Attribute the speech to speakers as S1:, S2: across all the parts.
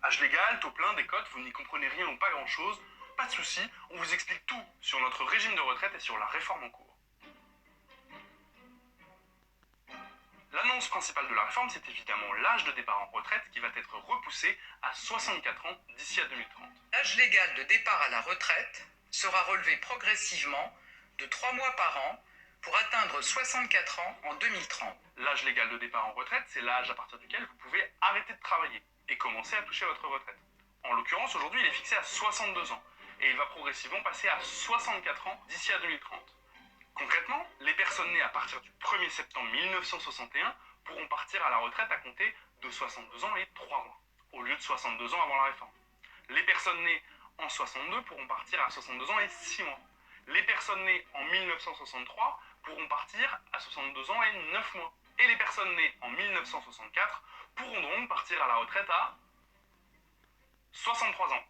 S1: Âge légal, taux plein, décote, vous n'y comprenez rien ou pas grand-chose, pas de souci, on vous explique tout sur notre régime de retraite et sur la réforme en cours. L'annonce principale de la réforme, c'est évidemment l'âge de départ en retraite qui va être repoussé à 64 ans d'ici à 2030.
S2: L'âge légal de départ à la retraite sera relevé progressivement de 3 mois par an pour atteindre 64 ans en 2030.
S1: L'âge légal de départ en retraite, c'est l'âge à partir duquel vous pouvez arrêter de travailler et commencer à toucher votre retraite. En l'occurrence, aujourd'hui, il est fixé à 62 ans et il va progressivement passer à 64 ans d'ici à 2030. Concrètement, les personnes nées à partir du 1er septembre 1961 pourront partir à la retraite à compter de 62 ans et 3 mois, au lieu de 62 ans avant la réforme. Les personnes nées en 62 pourront partir à 62 ans et 6 mois. Les personnes nées en 1963 pourront partir à 62 ans et 9 mois. Et les personnes nées en 1964 pourront donc partir à la retraite à 63 ans.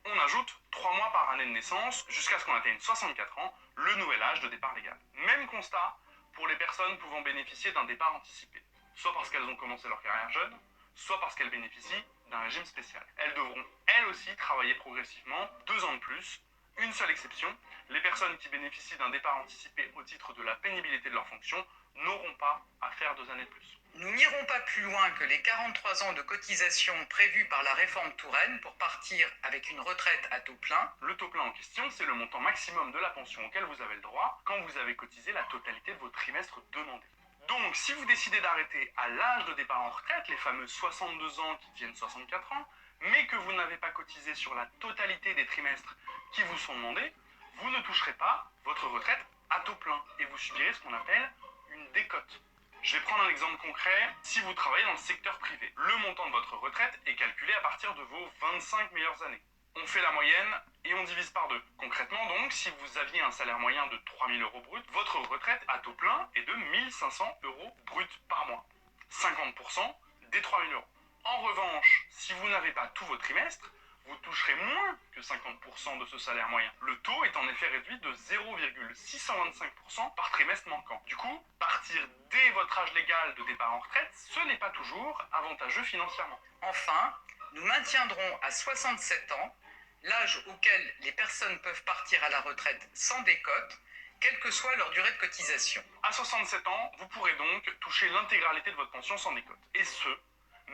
S1: On ajoute 3 mois par année de naissance jusqu'à ce qu'on atteigne 64 ans, le nouvel âge de départ légal. Même constat pour les personnes pouvant bénéficier d'un départ anticipé, soit parce qu'elles ont commencé leur carrière jeune, soit parce qu'elles bénéficient d'un régime spécial. Elles devront, elles aussi, travailler progressivement 2 ans de plus. Une seule exception, les personnes qui bénéficient d'un départ anticipé au titre de la pénibilité de leur fonction n'auront pas à faire 2 années de plus.
S2: Nous n'irons pas plus loin que les 43 ans de cotisation prévus par la réforme Touraine pour partir avec une retraite à taux plein.
S1: Le taux plein en question, c'est le montant maximum de la pension auquel vous avez le droit quand vous avez cotisé la totalité de vos trimestres demandés. Donc, si vous décidez d'arrêter à l'âge de départ en retraite, les fameux 62 ans qui deviennent 64 ans, mais que vous n'avez pas cotisé sur la totalité des trimestres qui vous sont demandés, vous ne toucherez pas votre retraite à taux plein et vous subirez ce qu'on appelle une décote. Je vais prendre un exemple concret. Si vous travaillez dans le secteur privé, le montant de votre retraite est calculé à partir de vos 25 meilleures années. On fait la moyenne et on divise par 2. Concrètement donc, si vous aviez un salaire moyen de 3 000 € brut, votre retraite à taux plein est de 1 500 € brut par mois. 50% des 3 000 €. En revanche, si vous n'avez pas tous vos trimestres, vous toucherez moins que 50% de ce salaire moyen. Le taux est en effet réduit de 0,625% par trimestre manquant. Du coup, partir dès votre âge légal de départ en retraite, ce n'est pas toujours avantageux financièrement.
S2: Enfin, nous maintiendrons à 67 ans l'âge auquel les personnes peuvent partir à la retraite sans décote, quelle que soit leur durée de cotisation.
S1: À 67 ans, vous pourrez donc toucher l'intégralité de votre pension sans décote. Et ce,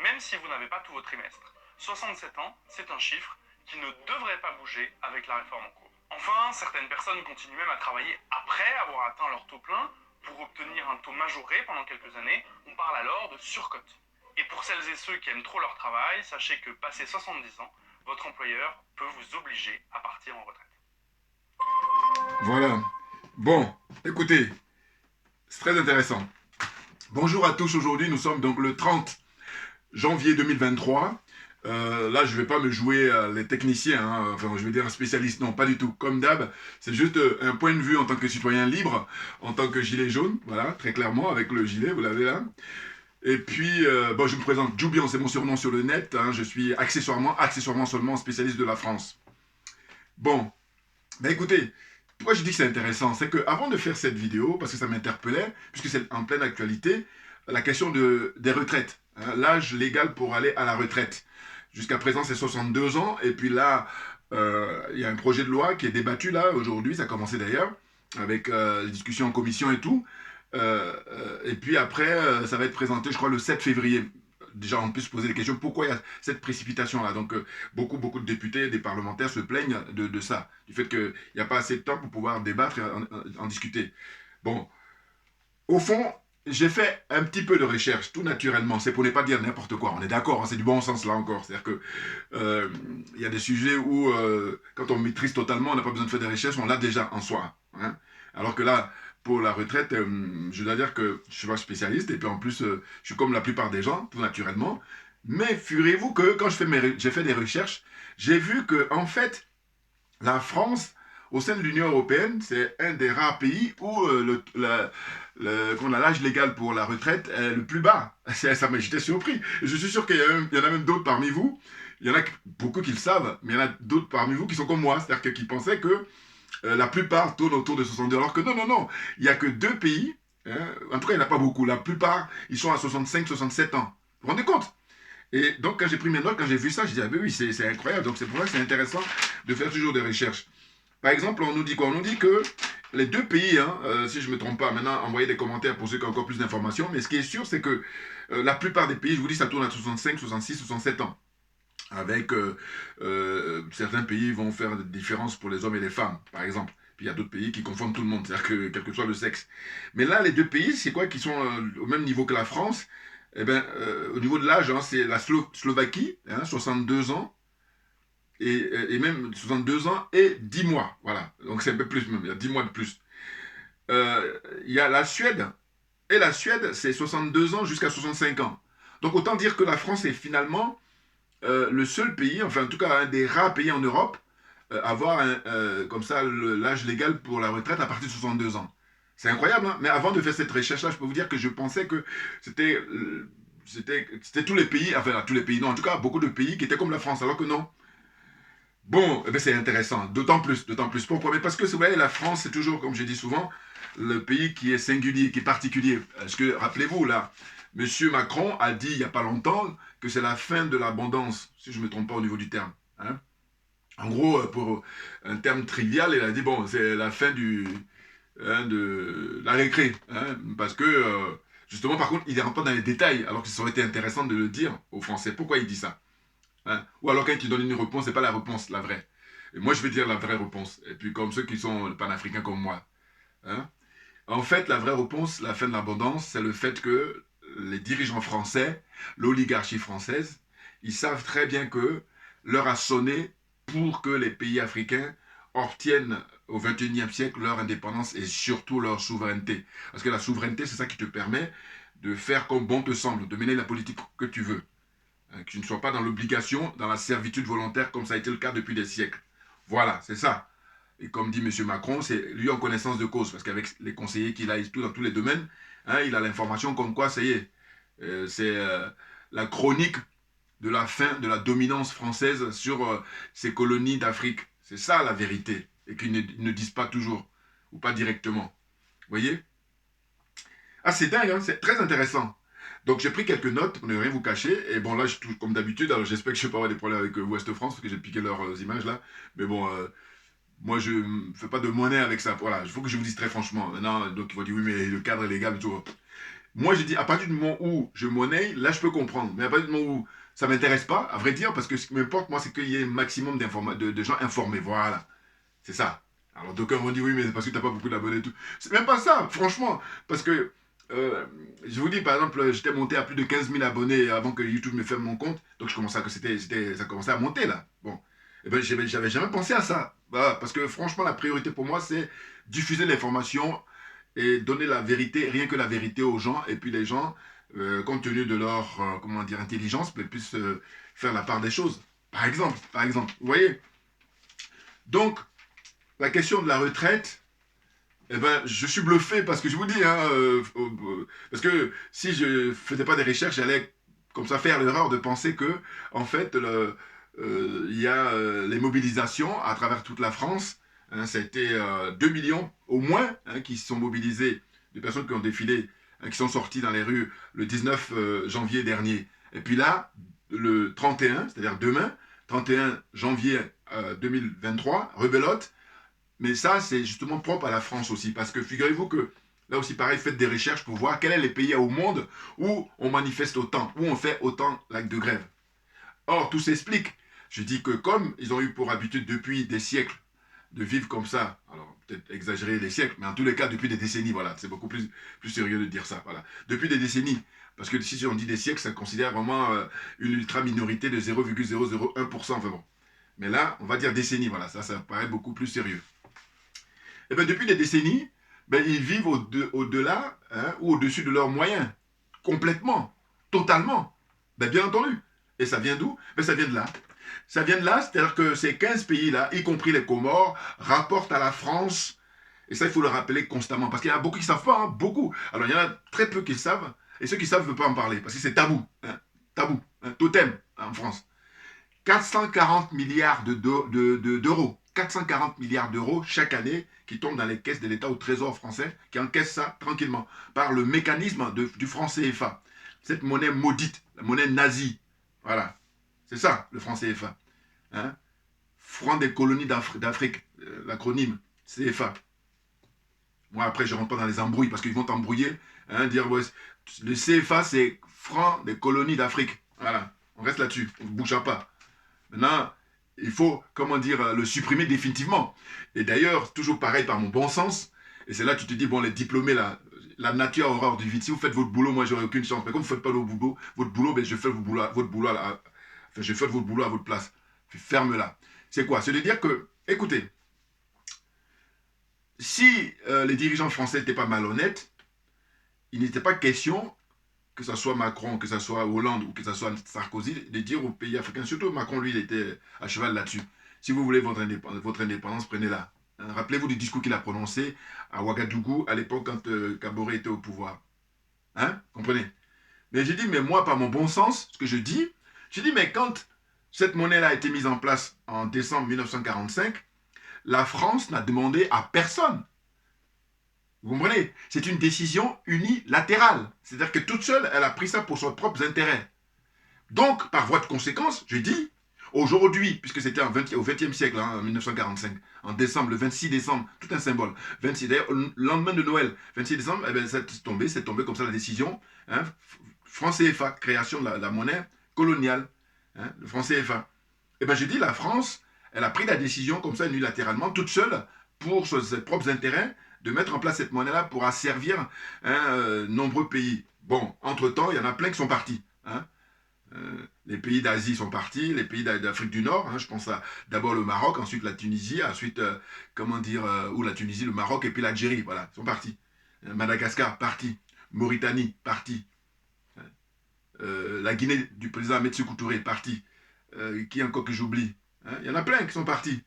S1: même si vous n'avez pas tous vos trimestres. 67 ans, c'est un chiffre qui ne devrait pas bouger avec la réforme en cours. Enfin, certaines personnes continuent même à travailler après avoir atteint leur taux plein pour obtenir un taux majoré pendant quelques années. On parle alors de surcote. Et pour celles et ceux qui aiment trop leur travail, sachez que passé 70 ans, votre employeur peut vous obliger à partir en retraite.
S3: Voilà. Bon, écoutez, c'est très intéressant. Bonjour à tous, aujourd'hui nous sommes donc le 30 janvier 2023. Là, je ne vais pas me jouer les techniciens, hein, enfin, je vais dire un spécialiste, non, pas du tout. Comme d'hab, c'est juste un point de vue en tant que citoyen libre, en tant que gilet jaune, voilà, très clairement, avec le gilet, vous l'avez là. Et puis, bon, je me présente, Joubian, c'est mon surnom sur le net, hein, je suis accessoirement seulement spécialiste de la France. Bon, ben écoutez, pourquoi je dis que c'est intéressant, c'est qu'avant de faire cette vidéo, parce que ça m'interpellait, puisque c'est en pleine actualité, la question des retraites, hein, l'âge légal pour aller à la retraite. Jusqu'à présent, c'est 62 ans. Et puis là, il y a un projet de loi qui est débattu là, aujourd'hui. Ça a commencé d'ailleurs, avec les discussions en commission et tout. Et puis après, ça va être présenté, je crois, le 7 février. Déjà, on peut se poser des questions. Pourquoi il y a cette précipitation-là? Donc, beaucoup de députés, des parlementaires se plaignent de ça. Du fait qu'il n'y a pas assez de temps pour pouvoir débattre et en discuter. Bon, au fond, j'ai fait un petit peu de recherche, tout naturellement. C'est pour ne pas dire n'importe quoi. On est d'accord, hein, c'est du bon sens là encore. C'est-à-dire que il y a des sujets où, quand on maîtrise totalement, on n'a pas besoin de faire des recherches, on l'a déjà en soi. Hein. Alors que là, pour la retraite, je dois dire que je suis pas spécialiste, et puis en plus, je suis comme la plupart des gens, tout naturellement. Mais figurez-vous que quand j'ai fait des recherches, j'ai vu que, en fait, la France, au sein de l'Union européenne, c'est un des rares pays où qu'on a l'âge légal pour la retraite est le plus bas. J'étais surpris. Je suis sûr qu'il y en a même d'autres parmi vous. Il y en a beaucoup qui le savent, mais il y en a d'autres parmi vous qui sont comme moi, c'est-à-dire qui pensaient que la plupart tournent autour de 62. Alors que non. Il n'y a que 2 pays, hein, en tout cas il n'y en a pas beaucoup. La plupart, ils sont à 65-67 ans. Vous vous rendez compte? Et donc, quand j'ai pris mes notes, quand j'ai vu ça, j'ai dit, ah ben oui, c'est incroyable. Donc, c'est pour ça que c'est intéressant de faire toujours des recherches. Par exemple, on nous dit quoi? On nous dit que les deux pays, hein, si je ne me trompe pas, maintenant, envoyez des commentaires pour ceux qui ont encore plus d'informations, mais ce qui est sûr, c'est que la plupart des pays, je vous dis, ça tourne à 65, 66, 67 ans. Avec certains pays vont faire des différences pour les hommes et les femmes, par exemple. Puis il y a d'autres pays qui confondent tout le monde, c'est-à-dire que quel que soit le sexe. Mais là, les deux pays, c'est quoi qui sont au même niveau que la France? Eh bien, au niveau de l'âge, hein, c'est la Slovaquie, hein, 62 ans, et même 62 ans et 10 mois. Voilà, donc c'est un peu plus même, il y a 10 mois de plus. Il y a la Suède, et la Suède, c'est 62 ans jusqu'à 65 ans. Donc autant dire que la France est finalement le seul pays, enfin en tout cas un des rares pays en Europe, avoir comme ça l'âge légal pour la retraite à partir de 62 ans. C'est incroyable, hein. Mais avant de faire cette recherche-là, je peux vous dire que je pensais que c'était tous les pays, enfin tous les pays, non, en tout cas beaucoup de pays qui étaient comme la France, alors que non. Bon, eh ben, c'est intéressant, d'autant plus. Pourquoi? Mais parce que vous voyez, la France, c'est toujours, comme je dis souvent, le pays qui est singulier, qui est particulier. Parce que, rappelez-vous, là, M. Macron a dit il n'y a pas longtemps que c'est la fin de l'abondance, si je ne me trompe pas au niveau du terme. Hein. En gros, pour un terme trivial, il a dit, bon, c'est la fin de la récré. Hein, parce que, justement, par contre, il ne rentre pas dans les détails, alors que ça aurait été intéressant de le dire aux Français. Pourquoi il dit ça? Hein? Ou alors quand il donne une réponse, c'est pas la réponse, la vraie. Et moi, je vais dire la vraie réponse. Et puis comme ceux qui sont panafricains comme moi. Hein? En fait, la vraie réponse, la fin de l'abondance, c'est le fait que les dirigeants français, l'oligarchie française, ils savent très bien que l'heure a sonné pour que les pays africains obtiennent au XXIe siècle leur indépendance et surtout leur souveraineté. Parce que la souveraineté, c'est ça qui te permet de faire comme bon te semble, de mener la politique que tu veux. Que tu ne sois pas dans l'obligation, dans la servitude volontaire, comme ça a été le cas depuis des siècles. Voilà, c'est ça. Et comme dit M. Macron, c'est lui en connaissance de cause, parce qu'avec les conseillers qu'il a tout dans tous les domaines, hein, il a l'information comme quoi, ça y est, c'est la chronique de la fin de la dominance française sur ces colonies d'Afrique. C'est ça la vérité, et qu'ils ne disent pas toujours, ou pas directement. Vous voyez? Ah, c'est dingue, hein, c'est très intéressant. Donc j'ai pris quelques notes pour ne rien vous cacher. Et bon là, comme d'habitude, alors j'espère que je ne vais pas avoir des problèmes avec Ouest France parce que j'ai piqué leurs images là. Mais bon, moi je ne fais pas de monnaie avec ça. Voilà, il faut que je vous dise très franchement. Maintenant, donc ils vont dire oui, mais le cadre est légal et tout. Moi j'ai dit à partir du moment où je monnaie, là je peux comprendre. Mais à partir du moment où ça ne m'intéresse pas, à vrai dire, parce que ce qui m'importe, moi, c'est qu'il y ait un maximum de gens informés. Voilà, c'est ça. Alors d'aucuns vont dire oui, mais c'est parce que tu n'as pas beaucoup d'abonnés et tout. C'est même pas ça, franchement. Parce que je vous dis, par exemple, j'étais monté à plus de 15 000 abonnés avant que YouTube me ferme mon compte. Donc, ça commençait à monter, là. Bon. Eh ben, j'avais jamais pensé à ça. Voilà, parce que, franchement, la priorité pour moi, c'est diffuser l'information et donner la vérité, rien que la vérité aux gens. Et puis, les gens, compte tenu de leur, comment dire, intelligence, puissent faire la part des choses. Par exemple, vous voyez. Donc, la question de la retraite, eh ben, je suis bluffé parce que je vous dis, hein, parce que si je ne faisais pas des recherches, j'allais comme ça faire l'erreur de penser que, en fait, il y a les mobilisations à travers toute la France. Hein, ça a été 2 millions au moins hein, qui se sont mobilisés, des personnes qui ont défilé, hein, qui sont sorties dans les rues le 19 janvier dernier. Et puis là, le 31, c'est-à-dire demain, 31 janvier 2023, rebelote. Mais ça, c'est justement propre à la France aussi. Parce que figurez-vous que, là aussi pareil, faites des recherches pour voir quels sont les pays au monde où on manifeste autant, où on fait autant l'acte de grève. Or, tout s'explique. Je dis que comme ils ont eu pour habitude depuis des siècles de vivre comme ça, alors peut-être exagérer les siècles, mais en tous les cas depuis des décennies, voilà, c'est beaucoup plus sérieux de dire ça, voilà. Depuis des décennies, parce que si on dit des siècles, ça considère vraiment une ultra-minorité de 0,001%, enfin bon. Mais là, on va dire décennies, voilà, ça paraît beaucoup plus sérieux. Et bien depuis des décennies, ben, ils vivent au-delà hein, ou au-dessus de leurs moyens, complètement, totalement, ben, bien entendu. Et ça vient d'où? Ben, ça vient de là. Ça vient de là, c'est-à-dire que ces 15 pays-là, y compris les Comores, rapportent à la France, et ça il faut le rappeler constamment, parce qu'il y en a beaucoup qui ne savent pas, hein, beaucoup. Alors il y en a très peu qui le savent, et ceux qui savent ne veulent pas en parler, parce que c'est tabou, totem hein, en France. 440 milliards d'euros. 440 milliards d'euros chaque année qui tombent dans les caisses de l'État au Trésor français, qui encaisse ça tranquillement, par le mécanisme du franc CFA. Cette monnaie maudite, la monnaie nazie. Voilà. C'est ça, le franc CFA. Hein? Franc des colonies d'Afrique, l'acronyme CFA. Moi, après, je ne rentre pas dans les embrouilles parce qu'ils vont t'embrouiller. Hein, dire, ouais, le CFA, c'est franc des colonies d'Afrique. Voilà. On reste là-dessus. On ne bougera pas. Maintenant, il faut, comment dire, le supprimer définitivement. Et d'ailleurs, toujours pareil par mon bon sens. Et c'est là que tu te dis, bon, les diplômés, là, la nature a horreur du vide. Si vous faites votre boulot, moi, j'aurai aucune chance. Mais comme vous ne faites pas votre boulot, ben, je fais votre boulot enfin, je fais votre boulot à votre place. Ferme-la. C'est quoi? C'est de dire que, écoutez, si les dirigeants français n'étaient pas malhonnêtes, il n'était pas question, que ce soit Macron, que ce soit Hollande ou que ce soit Sarkozy, de dire aux pays africains, surtout Macron, lui, il était à cheval là-dessus. Si vous voulez votre indépendance, prenez-la. Hein, rappelez-vous du discours qu'il a prononcé à Ouagadougou à l'époque quand Kaboré était au pouvoir. Hein? Comprenez? Mais j'ai dit, mais moi, par mon bon sens, ce que je dis, mais quand cette monnaie-là a été mise en place en décembre 1945, la France n'a demandé à personne. Vous comprenez? C'est une décision unilatérale. C'est-à-dire que toute seule, elle a pris ça pour ses propres intérêts. Donc, par voie de conséquence, je dis, aujourd'hui, puisque c'était au XXe siècle, hein, en 1945, en décembre, le 26 décembre, tout un symbole. 26, d'ailleurs, le lendemain de Noël, 26 décembre, eh bien, c'est tombé comme ça la décision. Hein, franc CFA, création de la monnaie coloniale, hein, le franc CFA. Eh bien, j'ai dit, la France, elle a pris la décision comme ça unilatéralement, toute seule, pour ses propres intérêts, de mettre en place cette monnaie-là pour asservir nombreux pays. Bon, entre-temps, il y en a plein qui sont partis. Hein. Les pays d'Asie sont partis, les pays d'Afrique du Nord, hein, je pense à d'abord le Maroc, ensuite la Tunisie, ensuite, ou la Tunisie, le Maroc et puis l'Algérie, voilà, ils sont partis. Madagascar, parti. Mauritanie, parti. La Guinée du président Ahmed Sékou Touré, parti. Qui encore que j'oublie? Hein, il y en a plein qui sont partis.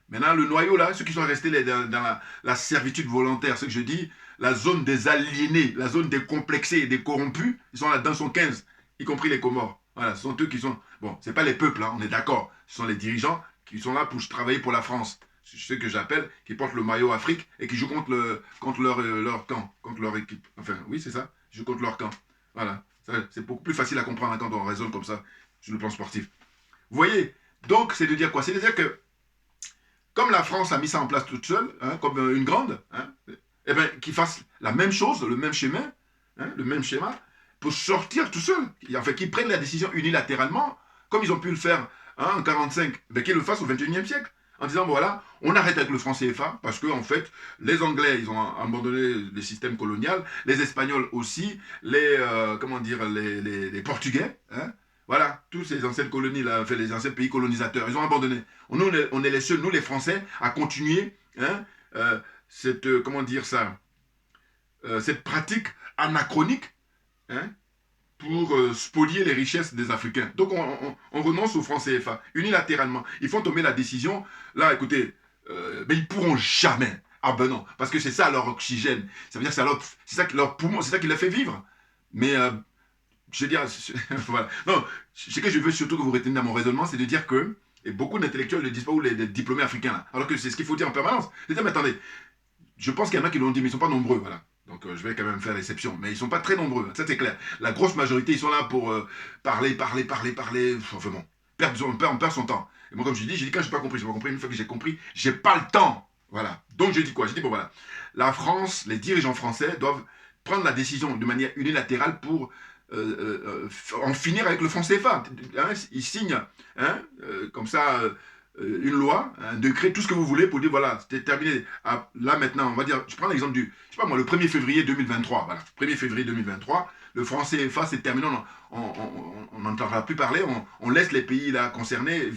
S3: Maintenant, le noyau, là, ceux qui sont restés dans la servitude volontaire, ce que je dis, la zone des aliénés, la zone des complexés et des corrompus, ils sont là-dedans, sont 15, y compris les Comores. Voilà, ce sont eux qui sont... Bon, ce n'est pas les peuples, hein, on est d'accord. Ce sont les dirigeants qui sont là pour travailler pour la France. C'est ceux que j'appelle, qui portent le maillot Afrique et qui jouent contre leur camp, contre leur équipe. Enfin, oui, c'est ça, ils jouent contre leur camp. Voilà, c'est beaucoup plus facile à comprendre hein, quand on raisonne comme ça, sur le plan sportif. Vous voyez? Donc, c'est de dire quoi? C'est de dire que comme la France a mis ça en place toute seule, hein, comme une grande, hein, eh bien, qu'ils fassent la même chose, le même schéma, pour sortir tout seul. Enfin, qu'ils prennent la décision unilatéralement, comme ils ont pu le faire hein, en 1945, ben, qu'ils le fassent au XXIe siècle, en disant, voilà, on arrête avec le franc CFA, parce qu'en fait, les Anglais, ils ont abandonné le système colonial, les Espagnols aussi, les Portugais, hein, voilà, tous ces anciennes colonies, là, enfin, les anciens pays colonisateurs, ils ont abandonné. Nous, on est les seuls, nous les Français, à continuer hein, cette pratique anachronique hein, pour spolier les richesses des Africains. Donc on renonce au franc CFA unilatéralement. Ils font tomber la décision. Là, écoutez, mais ils ne pourront jamais. Ah ben non, parce que c'est ça leur oxygène. Ça veut dire que c'est ça leur poumon, c'est ça qui les fait vivre. Mais je veux dire, voilà. Non, ce que je veux surtout que vous reteniez dans mon raisonnement, c'est de dire que, et beaucoup d'intellectuels ne le disent pas, ou les diplômés africains, là, alors que c'est ce qu'il faut dire en permanence. C'est dire, mais attendez, je pense qu'il y en a qui l'ont dit, mais ils ne sont pas nombreux, voilà. Donc je vais quand même faire l'exception. Mais ils ne sont pas très nombreux, ça c'est clair. La grosse majorité, ils sont là pour parler. Enfin bon, on perd son temps. Et moi, comme je dis quand je n'ai pas compris, une fois que j'ai compris, j'ai pas le temps. Voilà. Donc je dis quoi? Je dis, bon voilà, la France, les dirigeants français doivent prendre la décision de manière unilatérale pour en finir avec le franc CFA. Hein, ils signent hein, comme ça une loi, un décret, tout ce que vous voulez pour dire voilà, c'était terminé. Ah, là maintenant, on va dire, je prends l'exemple du, je sais pas moi, le 1er février 2023, voilà, 1er février 2023, le franc CFA c'est terminé, on n'entendra plus parler, on laisse les pays là concernés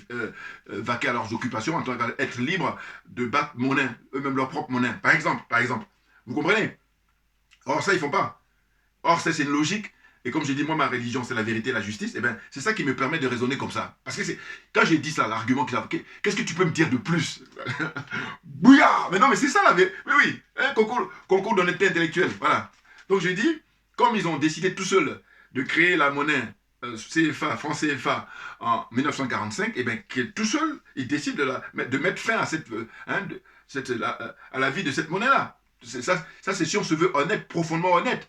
S3: vaquer à leurs occupations, en tant qu'être libres de battre monnaie, eux-mêmes leur propre monnaie. Par exemple, vous comprenez? Or ça ils font pas. Or ça c'est une logique. Et comme j'ai dit, moi, ma religion, c'est la vérité et la justice, et bien, c'est ça qui me permet de raisonner comme ça. Parce que quand j'ai dit ça, l'argument qu'il a évoqué, qu'est-ce que tu peux me dire de plus? Bouillard! Mais non, mais c'est ça la vérité. Mais oui, hein, concours d'honnêteté intellectuelle. Voilà. Donc j'ai dit, comme ils ont décidé tout seuls de créer la monnaie CFA, franc CFA, en 1945, et bien, tout seul, ils décident de mettre fin à, à la vie de cette monnaie-là. Ça c'est si on se veut honnête, profondément honnête.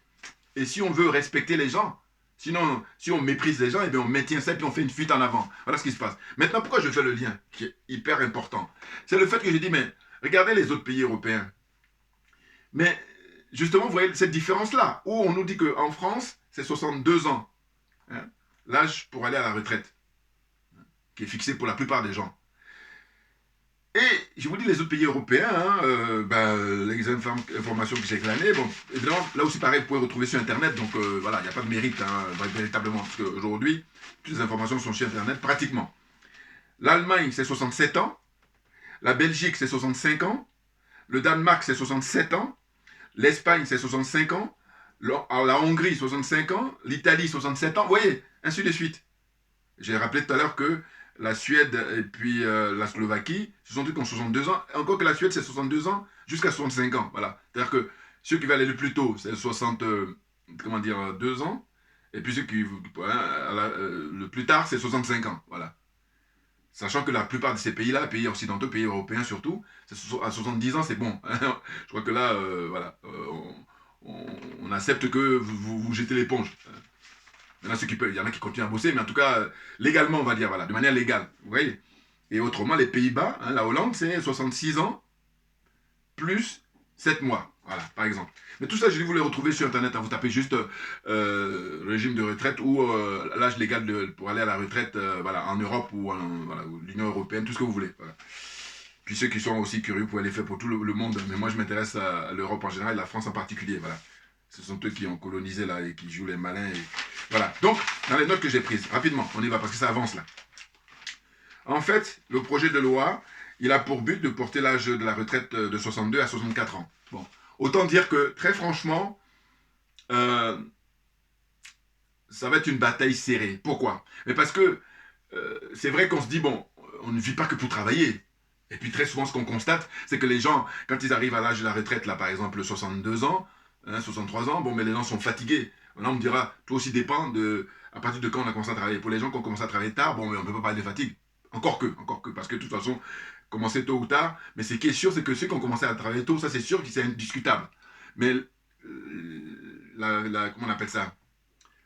S3: Et si on veut respecter les gens, Sinon, si on méprise les gens, eh bien on maintient ça et puis on fait une fuite en avant. Voilà ce qui se passe. Maintenant, pourquoi je fais le lien, qui est hyper important? C'est le fait que j'ai dit, mais regardez les autres pays européens. Mais justement, vous voyez cette différence-là, où on nous dit qu'en France, c'est 62 ans, hein, l'âge pour aller à la retraite, qui est fixé pour la plupart des gens. Et je vous dis, les autres pays européens, hein, les informations que j'ai glanées, bon, évidemment, là aussi pareil, vous pouvez retrouver sur Internet, donc voilà, il n'y a pas de mérite, hein, véritablement, parce qu'aujourd'hui, toutes les informations sont sur Internet, pratiquement. L'Allemagne, c'est 67 ans, la Belgique, c'est 65 ans, le Danemark, c'est 67 ans, l'Espagne, c'est 65 ans, la Hongrie, 65 ans, l'Italie, 67 ans, vous voyez, ainsi de suite. J'ai rappelé tout à l'heure que la Suède et puis la Slovaquie, ce sont tous qui ont 62 ans. Encore que la Suède, c'est 62 ans jusqu'à 65 ans. Voilà. C'est-à-dire que ceux qui veulent aller le plus tôt, c'est 2 ans. Et puis ceux qui, le plus tard, c'est 65 ans. Voilà. Sachant que la plupart de ces pays-là, pays occidentaux, pays européens surtout, à 70 ans, c'est bon. Je crois que là, voilà, on accepte que vous jetez l'éponge. Il y en a ceux qui peuvent, il y en a qui continuent à bosser, mais en tout cas, légalement, on va dire, voilà, de manière légale. Vous voyez? Et autrement, les Pays-Bas, hein, la Hollande, c'est 66 ans plus 7 mois. Voilà, par exemple. Mais tout ça, je vais vous les retrouver sur Internet. Hein, vous tapez juste régime de retraite ou l'âge légal pour aller à la retraite voilà, en Europe ou voilà, l'Union européenne, tout ce que vous voulez. Voilà. Puis ceux qui sont aussi curieux, vous pouvez les faire pour tout le monde. Mais moi, je m'intéresse à l'Europe en général et la France en particulier. Voilà. Ce sont eux qui ont colonisé là et qui jouent les malins. Et... Voilà. Donc, dans les notes que j'ai prises, rapidement, on y va parce que ça avance là. En fait, le projet de loi, il a pour but de porter l'âge de la retraite de 62 à 64 ans. Bon. Autant dire que, très franchement, ça va être une bataille serrée. Pourquoi? Mais parce que c'est vrai qu'on se dit, bon, on ne vit pas que pour travailler. Et puis très souvent, ce qu'on constate, c'est que les gens, quand ils arrivent à l'âge de la retraite, là, par exemple, 62 ans, 63 ans, bon, mais les gens sont fatigués. Là, on me dira, tout aussi dépend de à partir de quand on a commencé à travailler. Pour les gens qui ont commencé à travailler tard, bon, mais on ne peut pas parler de fatigue. Encore que, parce que de toute façon, commencer tôt ou tard, mais ce qui est sûr, c'est que ceux qui ont commencé à travailler tôt, ça c'est sûr que c'est indiscutable. Mais, comment on appelle ça?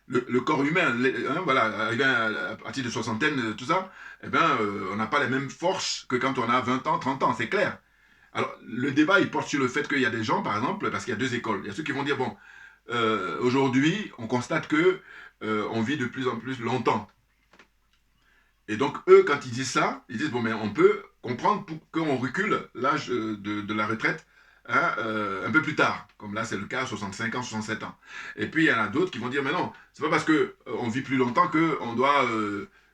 S3: Le corps humain, hein, voilà, arrivé à partir de soixantaine, tout ça, eh ben, on n'a pas les mêmes forces que quand on a 20 ans, 30 ans, c'est clair. Alors, le débat, il porte sur le fait qu'il y a des gens, par exemple, parce qu'il y a deux écoles. Il y a ceux qui vont dire, bon, aujourd'hui, on constate que on vit de plus en plus longtemps. Et donc, eux, quand ils disent ça, ils disent, bon, mais on peut comprendre qu'on recule l'âge de la retraite hein, un peu plus tard. Comme là, c'est le cas, 65 ans, 67 ans. Et puis, il y en a d'autres qui vont dire, mais non, c'est pas parce qu'on vit plus longtemps qu'on doit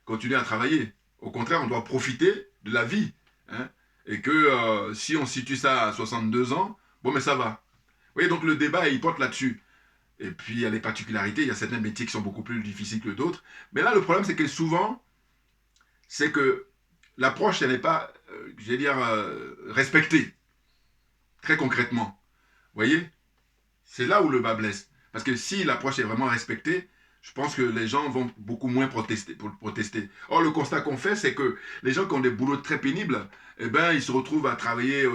S3: continuer à travailler. Au contraire, on doit profiter de la vie. Hein, et que si on situe ça à 62 ans, bon, mais ça va. Vous voyez, donc le débat, il porte là-dessus. Et puis, il y a les particularités, il y a certains métiers qui sont beaucoup plus difficiles que d'autres. Mais là, le problème, c'est que souvent, c'est que l'approche, elle n'est pas, je vais dire, respectée. Très concrètement. Vous voyez? C'est là où le bas blesse. Parce que si l'approche est vraiment respectée, je pense que les gens vont beaucoup moins protester. Or, le constat qu'on fait, c'est que les gens qui ont des boulots très pénibles, eh ben, ils se retrouvent à travailler,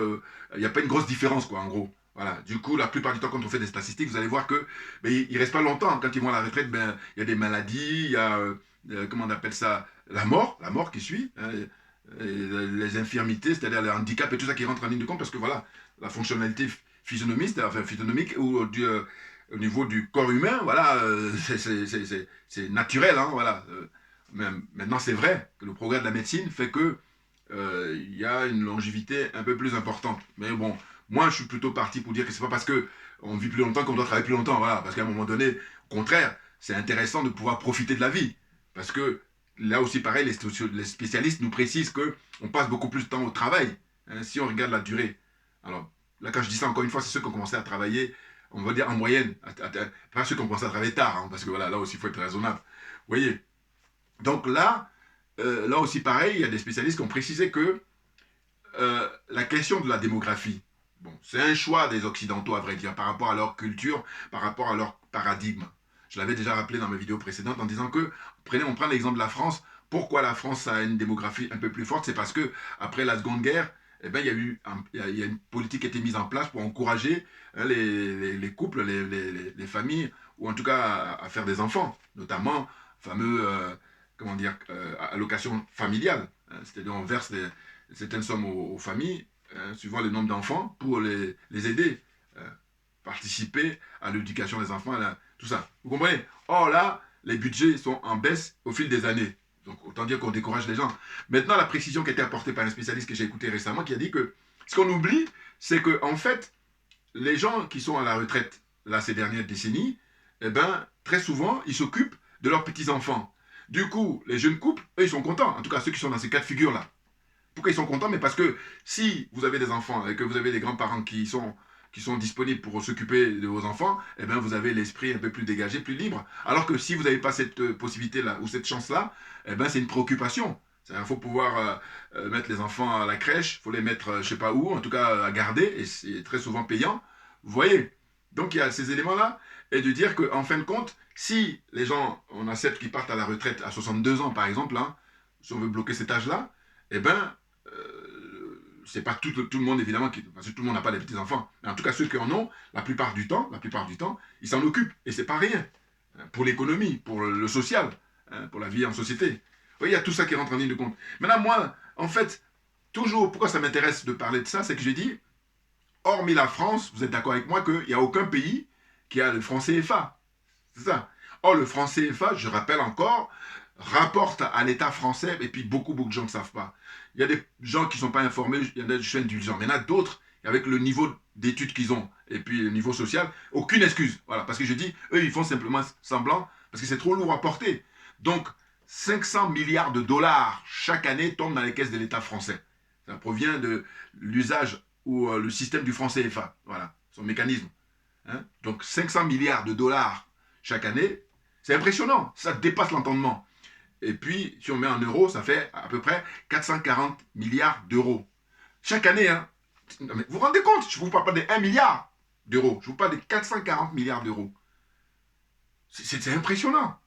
S3: il n'y a pas une grosse différence, quoi, en gros. Voilà. Du coup, la plupart du temps, quand on fait des statistiques, vous allez voir que ben, ils ne restent pas longtemps. Quand ils vont à la retraite, ben, il y a des maladies, il y a, comment on appelle ça, la mort qui suit, hein, les infirmités, c'est-à-dire les handicaps et tout ça qui rentre en ligne de compte, parce que voilà, la fonctionnalité physionomique ou au niveau du corps humain, voilà, c'est naturel, hein, voilà. Mais maintenant, c'est vrai que le progrès de la médecine fait que il y a une longévité un peu plus importante. Mais bon, moi, je suis plutôt parti pour dire que c'est pas parce que on vit plus longtemps qu'on doit travailler plus longtemps, voilà. Parce qu'à un moment donné, au contraire, c'est intéressant de pouvoir profiter de la vie. Parce que là aussi, pareil, les spécialistes nous précisent qu'on passe beaucoup plus de temps au travail, hein, si on regarde la durée. Alors, là, quand je dis ça, encore une fois, c'est ceux qui ont commencé à travailler, on va dire en moyenne, pas ceux qui ont commencé à travailler tard, hein, parce que voilà, là aussi, il faut être raisonnable. Vous voyez? Donc là aussi, pareil, il y a des spécialistes qui ont précisé que la question de la démographie, bon, c'est un choix des Occidentaux, à vrai dire, par rapport à leur culture, par rapport à leur paradigme. Je l'avais déjà rappelé dans mes vidéos précédentes en disant que, on prend l'exemple de la France. Pourquoi la France a une démographie un peu plus forte? C'est parce que après la Seconde Guerre, eh ben, il y a une politique qui a été mise en place pour encourager hein, les couples, les familles ou en tout cas à faire des enfants, notamment fameux, comment dire, allocation familiale. Hein, c'est-à-dire on verse certaines sommes aux familles, hein, suivant le nombre d'enfants, pour les aider, participer à l'éducation des enfants, tout ça. Vous comprenez? Or là, les budgets sont en baisse au fil des années. Donc autant dire qu'on décourage les gens. Maintenant, la précision qui a été apportée par un spécialiste que j'ai écouté récemment, qui a dit que ce qu'on oublie, c'est que en fait, les gens qui sont à la retraite, là, ces dernières décennies, eh ben, très souvent, ils s'occupent de leurs petits-enfants. Du coup, les jeunes couples, eux, ils sont contents. En tout cas, ceux qui sont dans ces cas de figure-là. Pourquoi ils sont contents? Mais parce que si vous avez des enfants et que vous avez des grands-parents qui sont disponibles pour s'occuper de vos enfants, eh bien, vous avez l'esprit un peu plus dégagé, plus libre. Alors que si vous n'avez pas cette possibilité-là ou cette chance-là, eh ben, c'est une préoccupation. Il faut pouvoir mettre les enfants à la crèche, il faut les mettre je ne sais pas où, en tout cas à garder, et c'est très souvent payant. Vous voyez? Donc il y a ces éléments-là, et de dire qu'en fin de compte, si les gens, on accepte qu'ils partent à la retraite à 62 ans par exemple, hein, si on veut bloquer cet âge-là, eh bien, c'est pas tout le monde évidemment, parce que tout le monde n'a pas des petits-enfants, mais en tout cas ceux qui en ont, la plupart du temps, ils s'en occupent, et c'est pas rien, hein, pour l'économie, pour le social, hein, pour la vie en société. Vous voyez, il y a tout ça qui rentre en ligne de compte. Maintenant, moi, en fait, toujours, pourquoi ça m'intéresse de parler de ça, c'est que j'ai dit, hormis la France, vous êtes d'accord avec moi qu'il n'y a aucun pays qui a le franc CFA. C'est ça. Or, le franc CFA, je rappelle encore, rapporte à l'État français, et puis beaucoup de gens ne savent pas. Il y a des gens qui ne sont pas informés, il y en a des chaînes du genre, mais il y en a d'autres, avec le niveau d'études qu'ils ont, et puis le niveau social, aucune excuse. Voilà, parce que je dis, eux, ils font simplement semblant, parce que c'est trop lourd à porter. Donc, 500 milliards de dollars chaque année tombent dans les caisses de l'État français. Ça provient de l'usage ou le système du franc CFA. Voilà, son mécanisme. Hein? Donc 500 milliards de dollars chaque année, c'est impressionnant, ça dépasse l'entendement. Et puis, si on met en euros, ça fait à peu près 440 milliards d'euros. Chaque année, hein. Mais vous vous rendez compte, je ne vous parle pas de 1 milliard d'euros, je vous parle de 440 milliards d'euros. C'est impressionnant.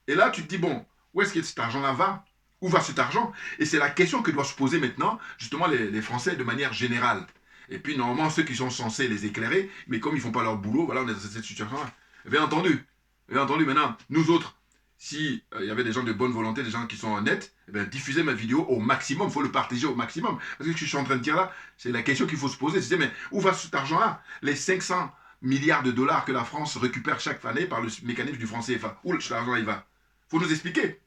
S3: Et là, tu te dis, bon, où est-ce que cet argent-là va? Où va cet argent? Et c'est la question que doivent se poser maintenant, justement, les Français de manière générale. Et puis, normalement, ceux qui sont censés les éclairer, mais comme ils ne font pas leur boulot, voilà, on est dans cette situation-là. Bien entendu, maintenant, nous autres, si il y avait des gens de bonne volonté, des gens qui sont honnêtes, eh bien, diffusez ma vidéo au maximum, il faut le partager au maximum. Parce que ce que je suis en train de dire là, c'est la question qu'il faut se poser. C'est, mais où va cet argent-là? Les 500 milliards de dollars que la France récupère chaque année par le mécanisme du franc CFA. Où cet argent il va? Il faut nous expliquer.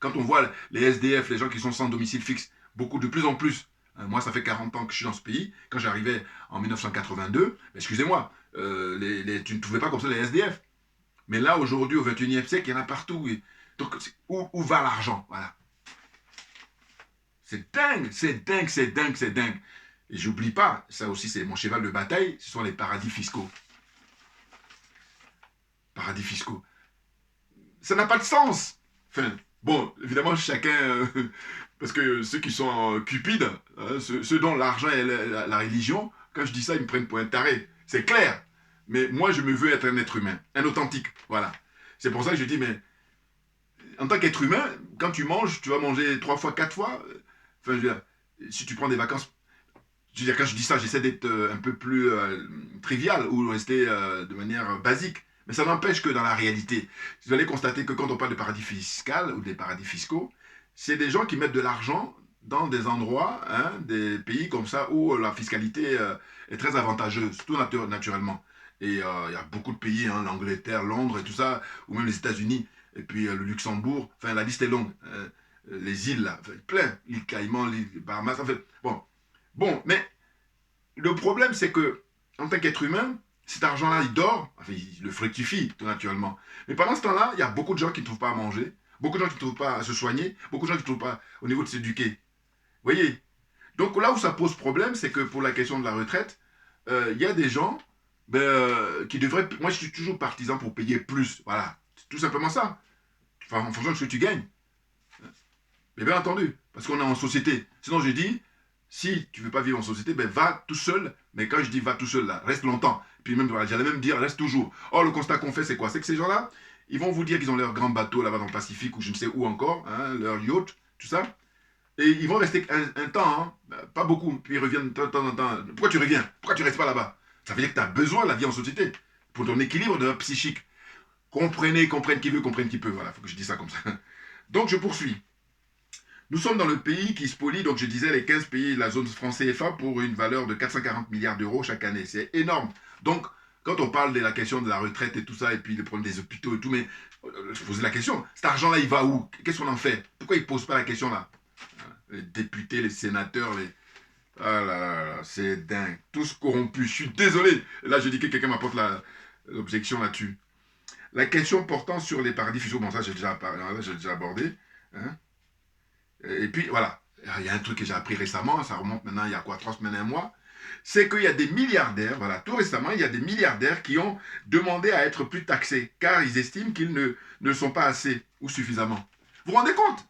S3: Quand on voit les SDF, les gens qui sont sans domicile fixe, beaucoup de plus en plus. Moi, ça fait 40 ans que je suis dans ce pays. Quand j'arrivais en 1982, excusez-moi, tu ne trouvais pas comme ça les SDF. Mais là, aujourd'hui, au 21e siècle, il y en a partout. Donc, où va l'argent? Voilà. C'est dingue, c'est dingue, c'est dingue, c'est dingue. Et j'oublie pas, ça aussi, c'est mon cheval de bataille, ce sont les paradis fiscaux. Paradis fiscaux. Ça n'a pas de sens. Enfin, bon, évidemment, chacun... parce que ceux qui sont cupides, hein, ceux dont l'argent est la religion, quand je dis ça, ils me prennent pour un taré. C'est clair. Mais moi, je me veux être un être humain, un authentique, voilà. C'est pour ça que je dis, mais en tant qu'être humain, quand tu manges, tu vas manger 3 fois, 4 fois. Enfin, je veux dire, si tu prends des vacances, je veux dire, quand je dis ça, j'essaie d'être un peu plus trivial ou rester de manière basique. Mais ça n'empêche que dans la réalité, vous allez constater que quand on parle de paradis fiscal ou des paradis fiscaux, c'est des gens qui mettent de l'argent dans des endroits, hein, des pays comme ça où la fiscalité est très avantageuse, tout naturellement. Et il y a beaucoup de pays, hein, l'Angleterre, Londres et tout ça, ou même les États-Unis, et puis le Luxembourg, enfin la liste est longue. Les îles, là, plein, l'île Caïman, l'île Bahamas, en fait. Bon, mais le problème, c'est que, en tant qu'être humain, cet argent-là, il dort, enfin, il le fructifie, tout naturellement. Mais pendant ce temps-là, il y a beaucoup de gens qui ne trouvent pas à manger, beaucoup de gens qui ne trouvent pas à se soigner, beaucoup de gens qui ne trouvent pas au niveau de s'éduquer. Vous voyez? Donc là où ça pose problème, c'est que pour la question de la retraite, il y a des gens qui devraient... Moi, je suis toujours partisan pour payer plus. Voilà. C'est tout simplement ça. Enfin, en fonction de ce que tu gagnes. Mais bien entendu, parce qu'on est en société. Sinon, je dis, si tu ne veux pas vivre en société, ben va tout seul. Mais quand je dis va tout seul, là, reste longtemps. Puis même, voilà, j'allais même dire, reste toujours. Or, le constat qu'on fait, c'est quoi? C'est que ces gens-là, ils vont vous dire qu'ils ont leur grand bateau là-bas dans le Pacifique ou je ne sais où encore, hein, leur yacht, tout ça. Et ils vont rester un temps, hein, pas beaucoup, puis ils reviennent de temps en temps. Pourquoi tu reviens? Pourquoi tu ne restes pas là-bas? Ça veut dire que tu as besoin de la vie en société, pour ton équilibre de psychique. Comprenez, comprenne qui veut, comprenne qui peut. Voilà, il faut que je dise ça comme ça. Donc, je poursuis. Nous sommes dans le pays qui spolie, donc je disais, les 15 pays de la zone franc CFA pour une valeur de 440 milliards d'euros chaque année. C'est énorme. Donc, quand on parle de la question de la retraite et tout ça, et puis le problème des hôpitaux et tout, mais je posais la question, cet argent-là, il va où? Qu'est-ce qu'on en fait? Pourquoi ils ne posent pas la question là? Les députés, les sénateurs, les... Ah là là là, c'est dingue. Tous corrompus. Je suis désolé. Là, je dis que quelqu'un m'apporte l'objection là-dessus. La question portant sur les paradis fiscaux, bon, ça, j'ai déjà abordé. Hein. Et puis, voilà. Il y a un truc que j'ai appris récemment, ça remonte maintenant il y a quoi, 3 semaines, un mois. C'est qu'il y a des milliardaires, voilà, tout récemment, il y a des milliardaires qui ont demandé à être plus taxés, car ils estiment qu'ils ne sont pas assez ou suffisamment. Vous vous rendez compte?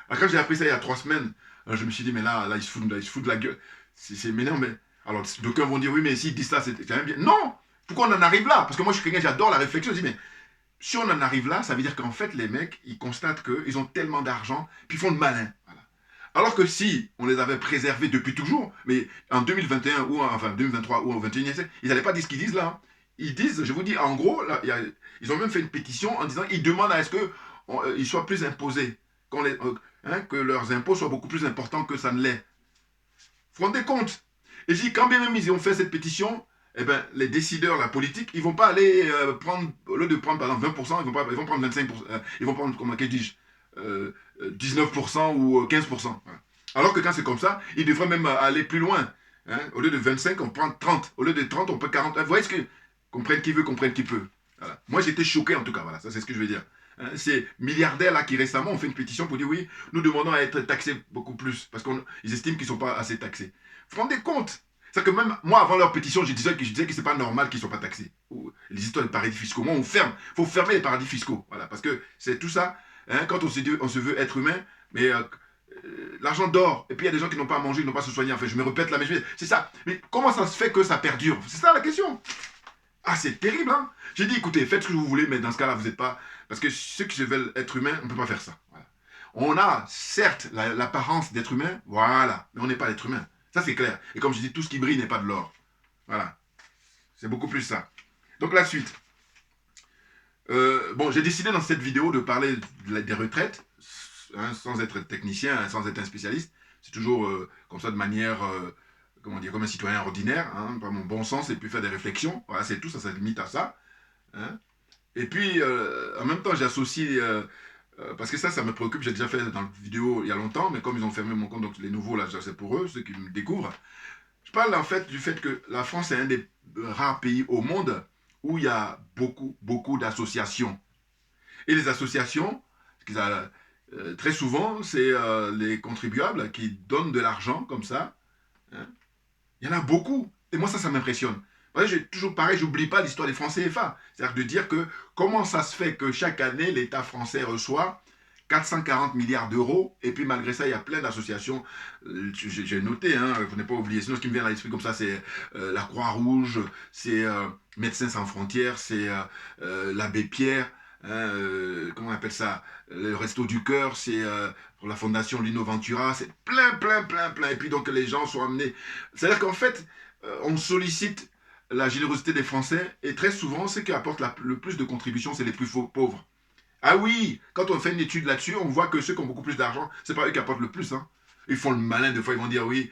S3: Alors, quand j'ai appris ça il y a 3 semaines, je me suis dit, mais là ils se foutent de la gueule. C'est mais non, mais... Alors, d'aucuns vont dire, oui, mais s'ils disent ça, c'est quand même bien. Non! Pourquoi on en arrive là? Parce que moi, je suis quelqu'un, j'adore la réflexion. Je dis, mais si on en arrive là, ça veut dire qu'en fait, les mecs, ils constatent qu'ils ont tellement d'argent, puis ils font le malin. Voilà. Alors que si on les avait préservés depuis toujours, mais en 2021, ou enfin 2023 ou au 21e siècle, ils n'allaient pas dire ce qu'ils disent là. Ils disent, je vous dis, en gros, là, ils ont même fait une pétition en disant, ils demandent à ce qu'ils soient plus imposés, que leurs impôts soient beaucoup plus importants que ça ne l'est. Vous vous rendez compte? Et je dis, quand bien même ils ont fait cette pétition, eh ben, les décideurs, la politique, ils ne vont pas aller prendre, au lieu de prendre par exemple 20%, ils vont prendre 25%, ils vont prendre, comment dis-je, 19% ou 15%. Voilà. Alors que quand c'est comme ça, ils devraient même aller plus loin. Hein. Au lieu de 25, on prend 30. Au lieu de 30, on peut 40. Vous voyez ce que... Comprenne qui veut, comprenne qui peut. Voilà. Moi, j'étais choqué en tout cas. Voilà, ça c'est ce que je veux dire. Hein, ces milliardaires là qui récemment ont fait une pétition pour dire oui, nous demandons à être taxés beaucoup plus parce qu'ils estiment qu'ils ne sont pas assez taxés. Vous vous rendez compte? C'est que même moi, avant leur pétition, je disais que c'est pas normal qu'ils ne soient pas taxés. Les histoires de paradis fiscaux. Moi, on ferme. Il faut fermer les paradis fiscaux. Voilà, parce que c'est tout ça. Hein, quand on se veut être humain, mais l'argent dort. Et puis il y a des gens qui n'ont pas à manger, qui n'ont pas à se soigner. Enfin, je me répète là, mais c'est ça. Mais comment ça se fait que ça perdure? C'est ça la question. Ah, c'est terrible, hein? J'ai dit, écoutez, faites ce que vous voulez, mais dans ce cas-là, vous n'êtes pas... Parce que ceux qui se veulent être humains, on ne peut pas faire ça. Voilà. On a, certes, l'apparence d'être humain, voilà, mais on n'est pas l'être humain. Ça, c'est clair. Et comme je dis, tout ce qui brille n'est pas de l'or. Voilà. C'est beaucoup plus ça. Donc, la suite. Bon, j'ai décidé dans cette vidéo de parler des retraites, hein, sans être technicien, hein, sans être un spécialiste. C'est toujours comme ça, de manière... comment dire, comme un citoyen ordinaire, hein, par mon bon sens, et puis faire des réflexions. Voilà, c'est tout, ça se limite à ça. Hein. Et puis, en même temps, j'associe, parce que ça me préoccupe, j'ai déjà fait dans la vidéo il y a longtemps, mais comme ils ont fermé mon compte, donc les nouveaux, là, c'est pour eux, ceux qui me découvrent. Je parle en fait du fait que la France est un des rares pays au monde où il y a beaucoup, beaucoup d'associations. Et les associations, très souvent, c'est les contribuables qui donnent de l'argent comme ça. Hein. Il y en a beaucoup. Et moi, ça m'impressionne. J'ai toujours pareil, j'oublie pas l'histoire des francs CFA. C'est-à-dire de dire que comment ça se fait que chaque année, l'État français reçoit 440 milliards d'euros, et puis malgré ça, il y a plein d'associations, j'ai noté, hein, vous n'avez pas oublié, sinon ce qui me vient à l'esprit comme ça, c'est la Croix-Rouge, c'est Médecins sans frontières, c'est l'Abbé Pierre, hein, comment on appelle ça, le Resto du Cœur, c'est pour la fondation Lino Ventura, c'est plein, et puis donc les gens sont amenés. C'est-à-dire qu'en fait, on sollicite la générosité des Français, et très souvent, ceux qui apportent le plus de contributions, c'est les plus pauvres. Ah oui, quand on fait une étude là-dessus, on voit que ceux qui ont beaucoup plus d'argent, c'est pas eux qui apportent le plus. Hein. Ils font le malin, des fois ils vont dire oui,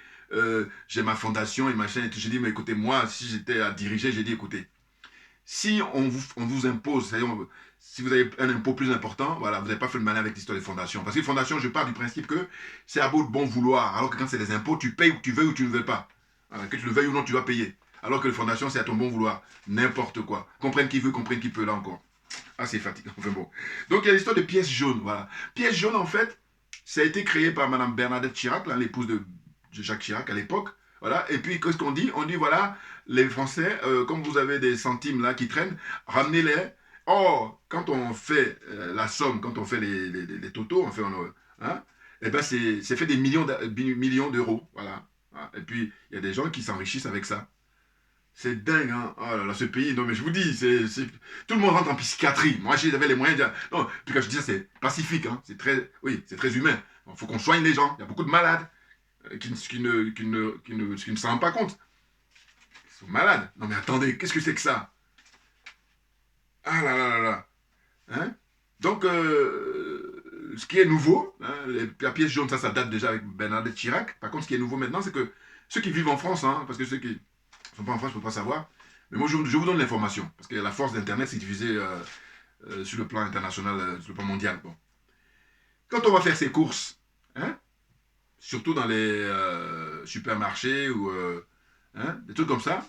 S3: j'ai ma fondation et machin. Et tout. J'ai dit, mais écoutez, moi, si j'étais à diriger, j'ai dit, écoutez, si on vous impose, si vous avez un impôt plus important, voilà, vous n'avez pas fait le malin avec l'histoire des fondations. Parce que les fondations, je pars du principe que c'est à beau de bon vouloir. Alors que quand c'est des impôts, tu payes où tu veux ou tu ne veux pas. Voilà, que tu le veuilles ou non, tu dois payer. Alors que les fondations, c'est à ton bon vouloir. N'importe quoi. Comprenne qui veut, comprenne qui peut, là encore. Ah, c'est fatigant. Enfin bon. Donc, il y a l'histoire de pièces jaunes. Voilà. Pièces jaunes, en fait, ça a été créé par Mme Bernadette Chirac, l'épouse de Jacques Chirac à l'époque. Voilà. Et puis, qu'est-ce qu'on dit? On dit, voilà, les Français, comme vous avez des centimes là qui traînent, ramenez-les. Or, quand on fait la somme, quand on fait les totaux, on fait, hein, eh ben c'est fait des millions d'euros. Voilà. Et puis, il y a des gens qui s'enrichissent avec ça. C'est dingue, hein. Oh là là, ce pays, non mais je vous dis, tout le monde rentre en psychiatrie. Moi, j'avais les moyens de... Non, puis quand je dis ça, c'est pacifique, hein. C'est très... Oui, c'est très humain. Il faut qu'on soigne les gens. Il y a beaucoup de malades qui ne s'en rendent pas compte. Ils sont malades. Non mais attendez, qu'est-ce que c'est que ça? Ah là là là là. Hein? Donc, ce qui est nouveau, hein, la pièce jaune, ça date déjà avec Bernadette Chirac. Par contre, ce qui est nouveau maintenant, c'est que ceux qui vivent en France, hein, parce que ceux qui ne sont pas en France ne peuvent pas savoir, mais moi, je vous donne l'information, parce que la force d'Internet, c'est diffusé sur le plan international, sur le plan mondial. Bon. Quand on va faire ses courses, hein, surtout dans les supermarchés ou hein, des trucs comme ça,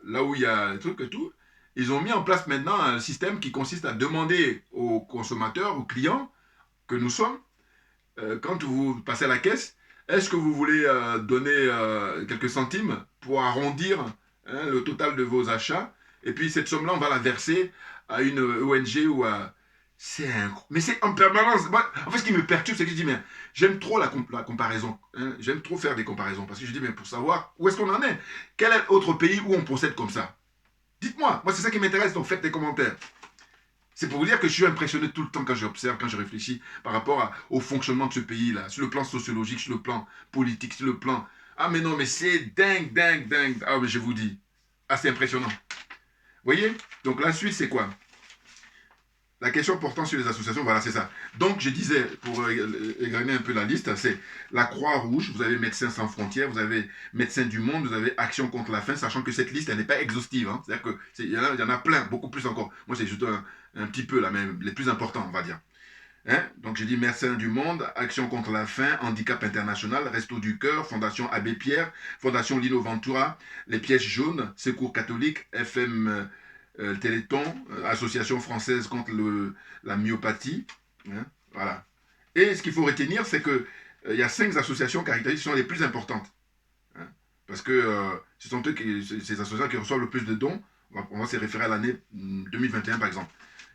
S3: là où il y a des trucs et tout, ils ont mis en place maintenant un système qui consiste à demander aux consommateurs, aux clients que nous sommes, quand vous passez à la caisse, est-ce que vous voulez donner quelques centimes pour arrondir hein, le total de vos achats, et puis cette somme-là, on va la verser à une ONG ou à... C'est incroyable. Mais c'est en permanence. Moi, en fait, ce qui me perturbe, c'est que je dis, mais j'aime trop la comparaison. Hein, j'aime trop faire des comparaisons. Parce que je dis, mais pour savoir où est-ce qu'on en est, quel est l'autre pays où on procède comme ça? Dites-moi, moi c'est ça qui m'intéresse, donc faites des commentaires. C'est pour vous dire que je suis impressionné tout le temps quand j'observe, quand je réfléchis par rapport au fonctionnement de ce pays-là, sur le plan sociologique, sur le plan politique, sur le plan... Ah mais non, mais c'est dingue, dingue, dingue. Ah mais je vous dis, ah c'est impressionnant. Vous voyez? Donc la suite c'est quoi? La question portant sur les associations, voilà, c'est ça. Donc, je disais, pour égrener un peu la liste, c'est la Croix-Rouge, vous avez Médecins sans frontières, vous avez Médecins du monde, vous avez Action contre la faim, sachant que cette liste, elle n'est pas exhaustive. Hein. C'est-à-dire qu'il y en a plein, beaucoup plus encore. Moi, c'est juste un petit peu, là, mais les plus importants, on va dire. Hein? Donc, j'ai dit Médecins du monde, Action contre la faim, Handicap international, Resto du Cœur, Fondation Abbé Pierre, Fondation Lino Ventura, Les Pièges jaunes, Secours catholique, FM... Téléthon, Association française contre la myopathie. Hein, voilà. Et ce qu'il faut retenir, c'est qu'il y a 5 associations caractéristiques qui sont les plus importantes. Hein, parce que ce sont ces associations qui reçoivent le plus de dons. On va se référer à l'année 2021, par exemple.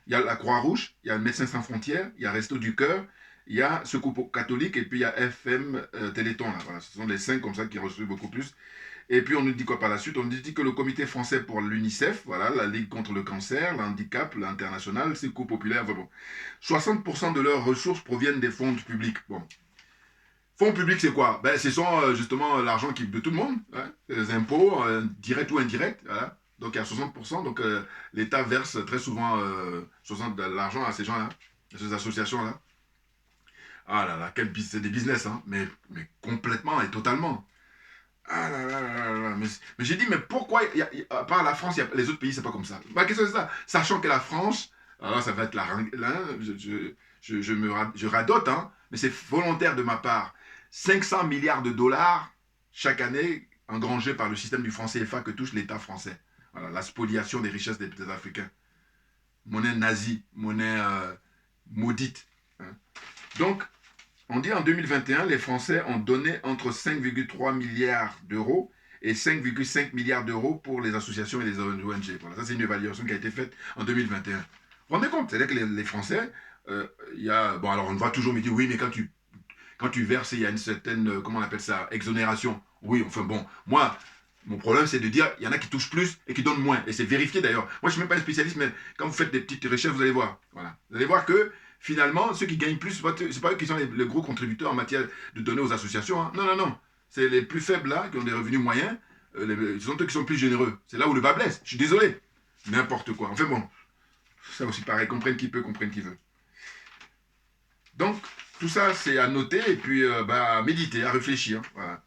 S3: Il y a la Croix-Rouge, il y a Médecins sans frontières, il y a Resto du Cœur, il y a Secours catholique et puis il y a FM Téléthon. Là, voilà. Ce sont les 5 comme ça qui reçoivent beaucoup plus. Et puis on nous dit quoi par la suite? On nous dit que le comité français pour l'UNICEF, voilà, la Ligue contre le cancer, l'handicap, l'international, Secours populaire, bon. 60% de leurs ressources proviennent des fonds publics. Bon. Fonds publics, c'est quoi? Ben, ce sont justement l'argent de tout le monde, hein, les impôts, directs ou indirects, voilà. Donc il y a 60%, donc l'État verse très souvent 60 de l'argent à ces gens-là, à ces associations-là. Ah là là, c'est des business, hein, mais complètement et totalement. Ah là là là là là. Mais j'ai dit, mais pourquoi, à part la France, les autres pays, c'est pas comme ça. Ma question c'est ça. Sachant que la France, alors ça va être je radote, hein, mais c'est volontaire de ma part. 500 milliards de dollars chaque année engrangés par le système du franc CFA que touche l'État français. Voilà, la spoliation des richesses des Africains. Monnaie nazie, monnaie maudite. Hein. Donc, on dit en 2021, les Français ont donné entre 5,3 milliards d'euros et 5,5 milliards d'euros pour les associations et les ONG. Voilà, ça c'est une évaluation qui a été faite en 2021. Vous vous rendez compte? C'est-à-dire que les Français, il y a... Bon, alors on va toujours me dire, oui, mais quand tu verses, il y a une certaine, comment on appelle ça, exonération. Oui, enfin bon, moi... Mon problème, c'est de dire, il y en a qui touchent plus et qui donnent moins. Et c'est vérifié d'ailleurs. Moi, je ne suis même pas un spécialiste, mais quand vous faites des petites recherches, vous allez voir. Voilà. Vous allez voir que finalement, ceux qui gagnent plus, ce n'est pas eux qui sont les gros contributeurs en matière de donner aux associations. Hein. Non, non, non. C'est les plus faibles là, qui ont des revenus moyens. Ce sont eux qui sont plus généreux. C'est là où le bas blesse. Je suis désolé. N'importe quoi. Enfin bon, ça aussi pareil. Comprenne qui peut, comprenne qui veut. Donc, tout ça, c'est à noter et puis à méditer, à réfléchir. Voilà.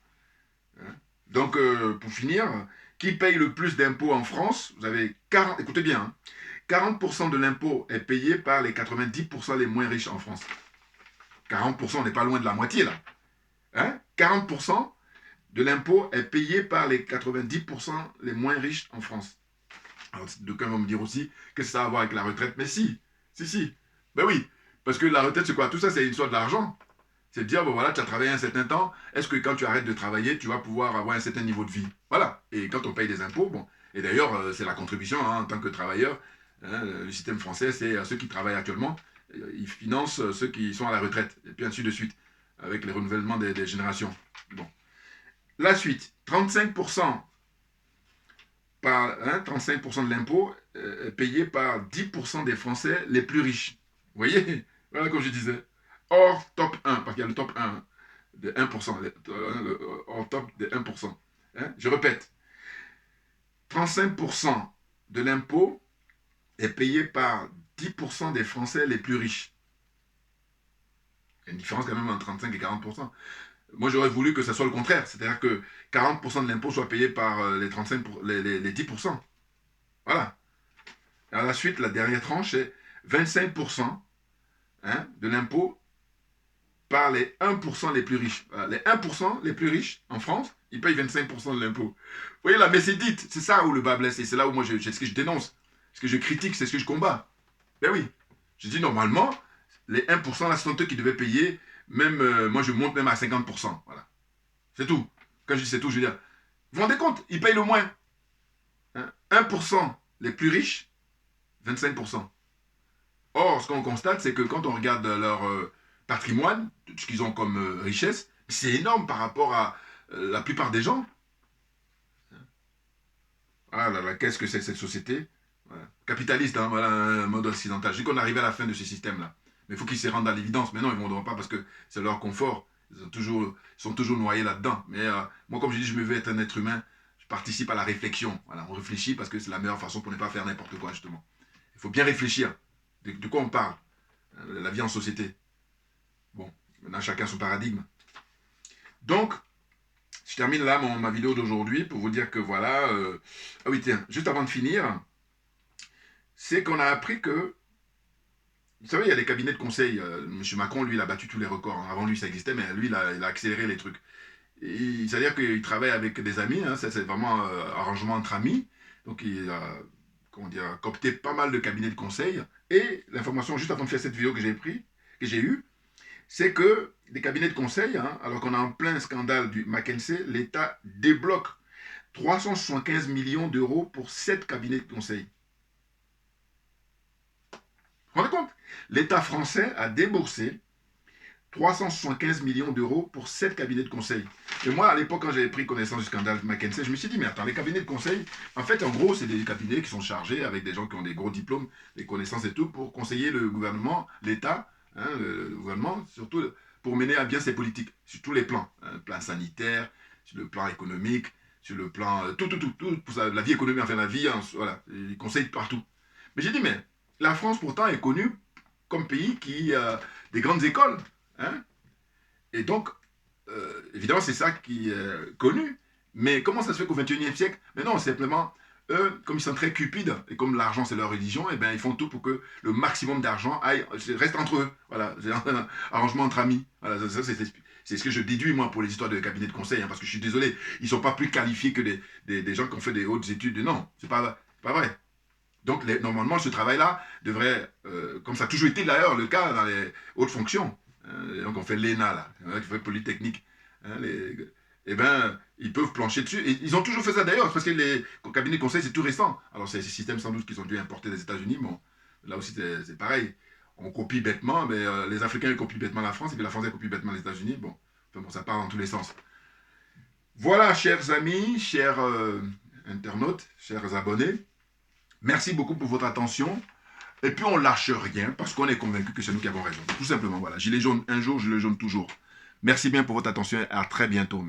S3: Hein. Donc, pour finir, qui paye le plus d'impôts en France? Vous avez 40, écoutez bien, hein, 40% de l'impôt est payé par les 90% les moins riches en France. 40%, on n'est pas loin de la moitié là. Hein? 40% de l'impôt est payé par les 90% les moins riches en France. Alors, d'aucuns vont me dire aussi, qu'est-ce que ça a à voir avec la retraite? Mais si. Ben oui, parce que la retraite, c'est quoi? Tout ça, c'est une sorte d'argent. C'est de dire, bon voilà, tu as travaillé un certain temps, est-ce que quand tu arrêtes de travailler, tu vas pouvoir avoir un certain niveau de vie? Voilà. Et quand on paye des impôts, bon, et d'ailleurs, c'est la contribution hein, en tant que travailleur. Hein, le système français, c'est ceux qui travaillent actuellement, ils financent ceux qui sont à la retraite, et puis ainsi de suite, avec les renouvellements des générations. Bon. La suite, 35%, 35% de l'impôt est payé par 10% des Français les plus riches. Vous voyez? Voilà comme je disais. Hors top 1, parce qu'il y a le top 1 de 1%, hors top de 1%. Hein? Je répète, 35% de l'impôt est payé par 10% des Français les plus riches. Il y a une différence quand même entre 35 et 40%. Moi, j'aurais voulu que ce soit le contraire. C'est-à-dire que 40% de l'impôt soit payé par les 10%. Voilà. Et à la suite, la dernière tranche, c'est 25% de l'impôt par les 1% les plus riches. Voilà. Les 1% les plus riches en France, ils payent 25% de l'impôt. Vous voyez là, mais c'est dit, c'est ça où le bas blesse. Et c'est là où moi, c'est ce que je dénonce. Ce que je critique, c'est ce que je combats. Ben oui. Je dis normalement, les 1%, là, ce sont eux qui devaient payer. Même, moi, je monte même à 50%. Voilà. C'est tout. Quand je dis c'est tout, je veux dire, vous vous rendez compte, ils payent le moins. 1% les plus riches, 25%. Or, ce qu'on constate, c'est que quand on regarde leur patrimoine, ce qu'ils ont comme richesse, c'est énorme par rapport à la plupart des gens. Ah là là, qu'est-ce que c'est que cette société? Voilà. Capitaliste, hein, voilà un mode occidental. Je dis qu'on arrive à la fin de ce système-là. Mais il faut qu'ils se rendent à l'évidence. Mais non, ils ne voudront pas parce que c'est leur confort. Ils sont toujours noyés là-dedans. Mais moi, comme je dis, je me veux être un être humain. Je participe à la réflexion. Voilà, on réfléchit parce que c'est la meilleure façon pour ne pas faire n'importe quoi, justement. Il faut bien réfléchir. De quoi on parle? La vie en société. Bon, maintenant, chacun son paradigme. Donc, je termine là ma vidéo d'aujourd'hui pour vous dire que voilà... Ah oui, tiens, juste avant de finir, c'est qu'on a appris que... Vous savez, il y a des cabinets de conseil. M. Macron, lui, il a battu tous les records. Avant lui, ça existait, mais lui, il a accéléré les trucs. C'est-à-dire qu'il travaille avec des amis. Hein, ça, c'est vraiment arrangement entre amis. Donc, il a, comment dire, coopté pas mal de cabinets de conseil. Et l'information, juste avant de faire cette vidéo que j'ai eue, c'est que des cabinets de conseil, hein, alors qu'on est en plein scandale du McKinsey, l'État débloque 375 millions d'euros pour 7 cabinets de conseil. Vous vous rendez compte? L'État français a déboursé 375 millions d'euros pour 7 cabinets de conseil. Et moi, à l'époque, quand j'avais pris connaissance du scandale McKinsey, je me suis dit, mais attends, les cabinets de conseil, en fait, en gros, c'est des cabinets qui sont chargés avec des gens qui ont des gros diplômes, des connaissances et tout, pour conseiller le gouvernement, l'État, hein, le gouvernement, surtout pour mener à bien ses politiques, sur tous les plans. Hein, le plan sanitaire, sur le plan économique, sur le plan... tout, pour la vie économique, enfin la vie, hein, voilà, ils conseillent partout. Mais j'ai dit, mais la France, pourtant, est connue comme pays qui a des grandes écoles. Hein? Et donc, évidemment, c'est ça qui est connu. Mais comment ça se fait qu'au XXIe siècle? Mais non, simplement, eux, comme ils sont très cupides, et comme l'argent c'est leur religion, eh bien, ils font tout pour que le maximum d'argent reste entre eux. Voilà, c'est un arrangement entre amis. Voilà, ça, c'est ce que je déduis, moi, pour les histoires de cabinets de conseil, hein, parce que je suis désolé, ils ne sont pas plus qualifiés que des gens qui ont fait des hautes études. Non, c'est pas vrai. Donc, normalement, ce travail-là devrait, comme ça a toujours été d'ailleurs le cas dans les hautes fonctions, donc on fait l'ENA, là, qui fait Polytechnique, hein, eh ben, ils peuvent plancher dessus. Et ils ont toujours fait ça d'ailleurs, parce que les cabinets de conseil, c'est tout récent. Alors, c'est ces systèmes sans doute qu'ils ont dû importer des États-Unis. Bon, là aussi, c'est pareil. On copie bêtement, mais les Africains ils copient bêtement la France, et puis la France elle copie bêtement les États-Unis. Bon, ça part dans tous les sens. Voilà, chers amis, chers internautes, chers abonnés. Merci beaucoup pour votre attention. Et puis on lâche rien parce qu'on est convaincu que c'est nous qui avons raison. Tout simplement, voilà. Gilet jaune un jour, gilet jaune toujours. Merci bien pour votre attention et à très bientôt.